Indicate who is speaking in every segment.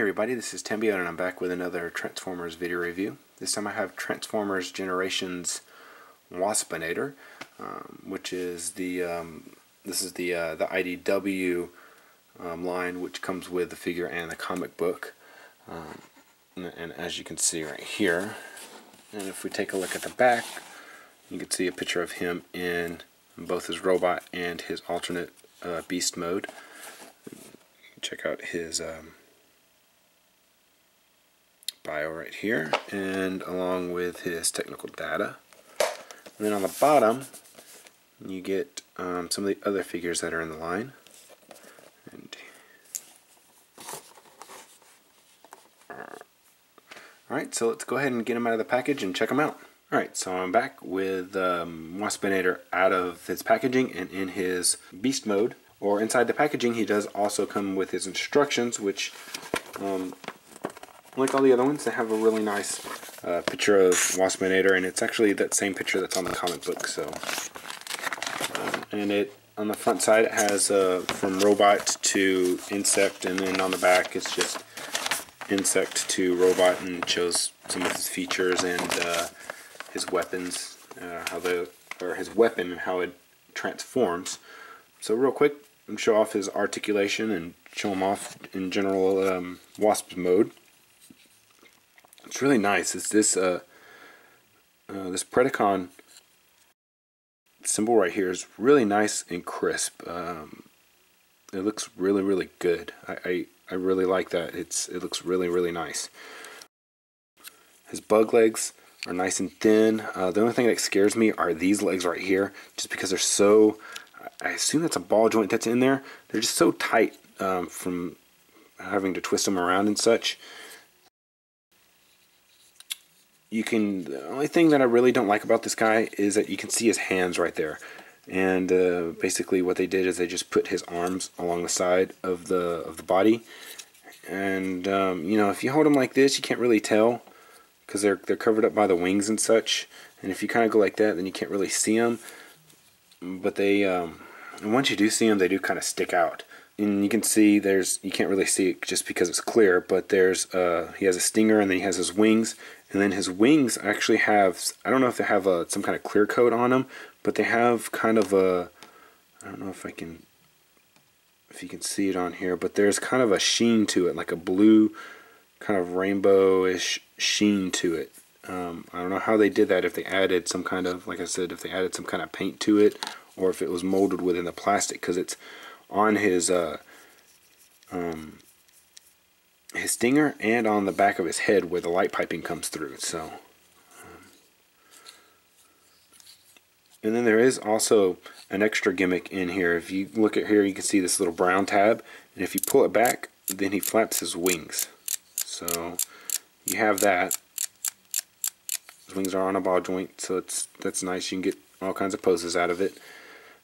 Speaker 1: everybody, this is Tembio and I'm back with another Transformers video review. This time I have Transformers Generations Waspinator, which is the IDW line, which comes with the figure and the comic book. And as you can see right here, and if we take a look at the back, you can see a picture of him in both his robot and his alternate beast mode. Check out his bio right here, and along with his technical data. And then on the bottom you get some of the other figures that are in the line. And alright, so let's go ahead and get them out of the package and check them out. Alright, so I'm back with Waspinator out of his packaging and in his beast mode. Or inside the packaging, he does also come with his instructions, which like all the other ones, they have a really nice picture of Waspinator, and it's actually that same picture that's on the comic book. So, and it on the front side it has from robot to insect, and then on the back it's just insect to robot, and shows some of his features and his weapons, his weapon and how it transforms. So real quick, I'm show off his articulation and show him off in general Wasp mode. It's really nice. It's this this Predacon symbol right here is really nice and crisp. It looks really good. I really like that. It looks really nice. His bug legs are nice and thin. The only thing that scares me are these legs right here, just because they're so, I assume that's a ball joint that's in there. They're just so tight from having to twist them around and such. The only thing that I really don't like about this guy is that you can see his hands right there. And basically what they did is they just put his arms along the side of the body. And you know, if you hold him like this, you can't really tell, because they're covered up by the wings and such. And if you kind of go like that, then you can't really see them. But they, and once you do see them, they do kind of stick out. And you can see you can't really see it just because it's clear, but he has a stinger, and then he has his wings. And then his wings actually have, I don't know if they have some kind of clear coat on them, but they have kind of I don't know if you can see it on here, but there's kind of a sheen to it, like a blue kind of rainbow-ish sheen to it. I don't know how they did that, if they added some kind of, like I said, if they added some kind of paint to it, or if it was molded within the plastic, because it's on his stinger and on the back of his head where the light piping comes through. So, and then there is also an extra gimmick in here. If you look at here, you can see this little brown tab, and if you pull it back, then he flaps his wings. So you have that. His wings are on a ball joint, so that's nice. You can get all kinds of poses out of it.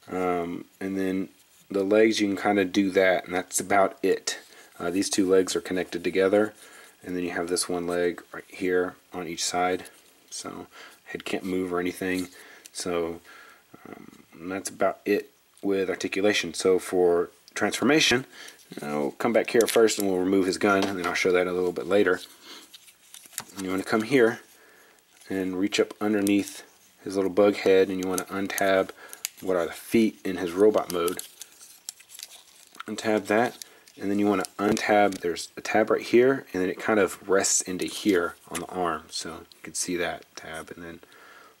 Speaker 1: And then the legs, you can kind of do that, and that's about it. These two legs are connected together, and then you have this one leg right here on each side. So head can't move or anything. So that's about it with articulation. So for transformation, I'll come back here first and we'll remove his gun, and then I'll show that a little bit later. And you want to come here and reach up underneath his little bug head, and you want to untab what are the feet in his robot mode. Untab that, and then you want to untab, there's a tab right here, and then it kind of rests into here on the arm. So you can see that tab, and then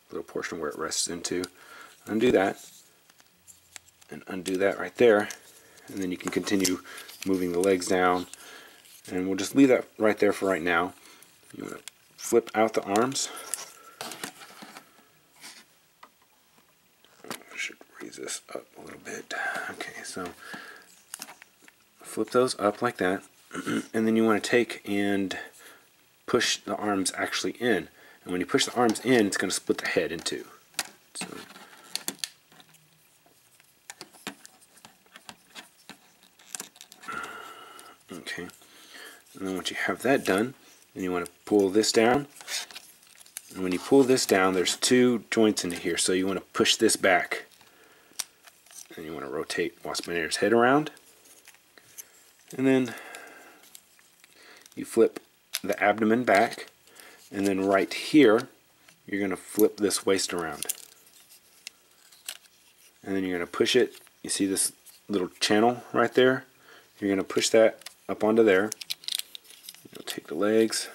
Speaker 1: a little portion where it rests into. Undo that, and undo that right there, and then you can continue moving the legs down, and we'll just leave that right there for right now. You want to flip out the arms. I should raise this up a little bit. Okay, so flip those up like that, and then you want to take and push the arms actually in. And when you push the arms in, it's going to split the head in two. So, okay. And then once you have that done, then you want to pull this down. And when you pull this down, there's two joints into here, so you want to push this back. And you want to rotate Waspinator's head around. And then you flip the abdomen back, and then right here you're going to flip this waist around. And then you're going to push it. You see this little channel right there? You're going to push that up onto there. You'll take the legs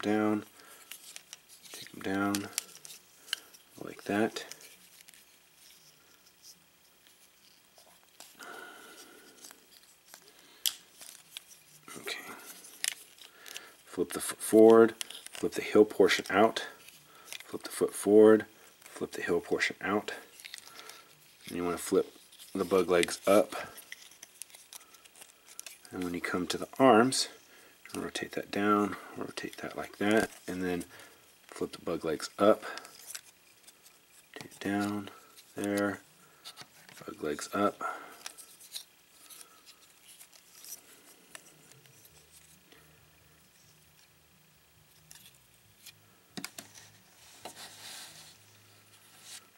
Speaker 1: down, take them down like that. Okay. Flip the foot forward, flip the heel portion out, flip the foot forward, flip the heel portion out. And you want to flip the bug legs up. And when you come to the arms, rotate that down, rotate that like that, and then flip the bug legs up, rotate it down, there, bug legs up.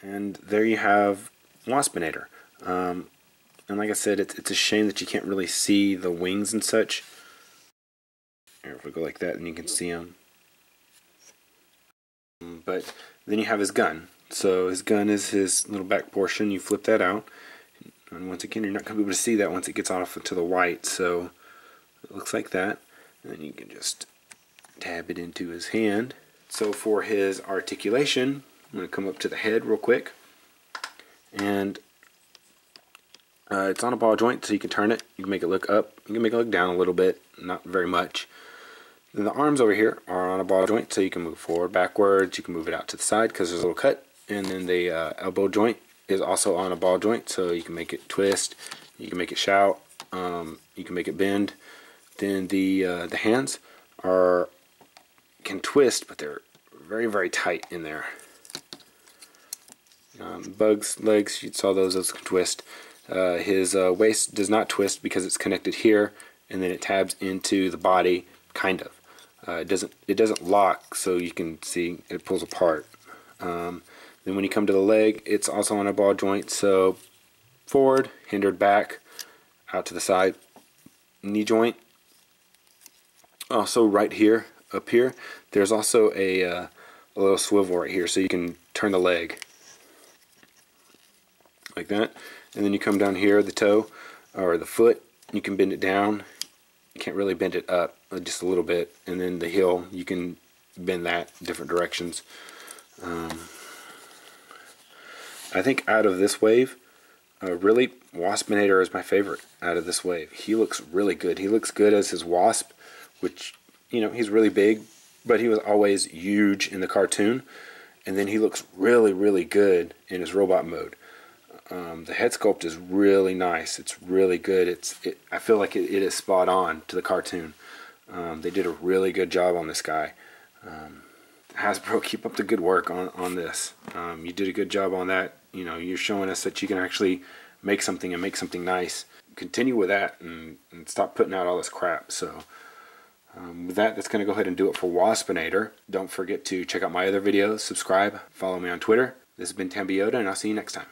Speaker 1: And there you have Waspinator. And like I said, it's a shame that you can't really see the wings and such. Here, if we go like that, then you can see them. But then you have his gun. So his gun is his little back portion. You flip that out. And once again, you're not going to be able to see that once it gets off into the white. So it looks like that. And then you can just tab it into his hand. So for his articulation, I'm going to come up to the head real quick. And it's on a ball joint, so you can turn it. You can make it look up. You can make it look down a little bit, not very much. Then the arms over here are on a ball joint, so you can move forward, backwards. You can move it out to the side because there's a little cut. And then the elbow joint is also on a ball joint, so you can make it twist. You can make it shout. You can make it bend. Then the hands can twist, but they're very, very tight in there. Bug's legs, you saw those can twist. His waist does not twist because it's connected here, and then it tabs into the body, kind of. It doesn't lock, so you can see it pulls apart. Then when you come to the leg, it's also on a ball joint, so forward, hindered back, out to the side. Knee joint, also right here, up here, there's also a little swivel right here, so you can turn the leg like that. And then you come down here, the toe or the foot, you can bend it down. You can't really bend it up, just a little bit. And then the heel, you can bend that different directions. I think out of this wave, really Waspinator is my favorite out of this wave. He looks really good. He looks good as his Wasp, which, you know, he's really big, but he was always huge in the cartoon. And then he looks really, really good in his robot mode. The head sculpt is really nice. It's really good. I feel like it is spot on to the cartoon. They did a really good job on this guy. Hasbro, keep up the good work on this. You did a good job on that. You know, you're showing us that you can actually make something and make something nice. Continue with that and stop putting out all this crap. So with that, that's going to go ahead and do it for Waspinator. Don't forget to check out my other videos, subscribe, follow me on Twitter. This has been Tambiota, and I'll see you next time.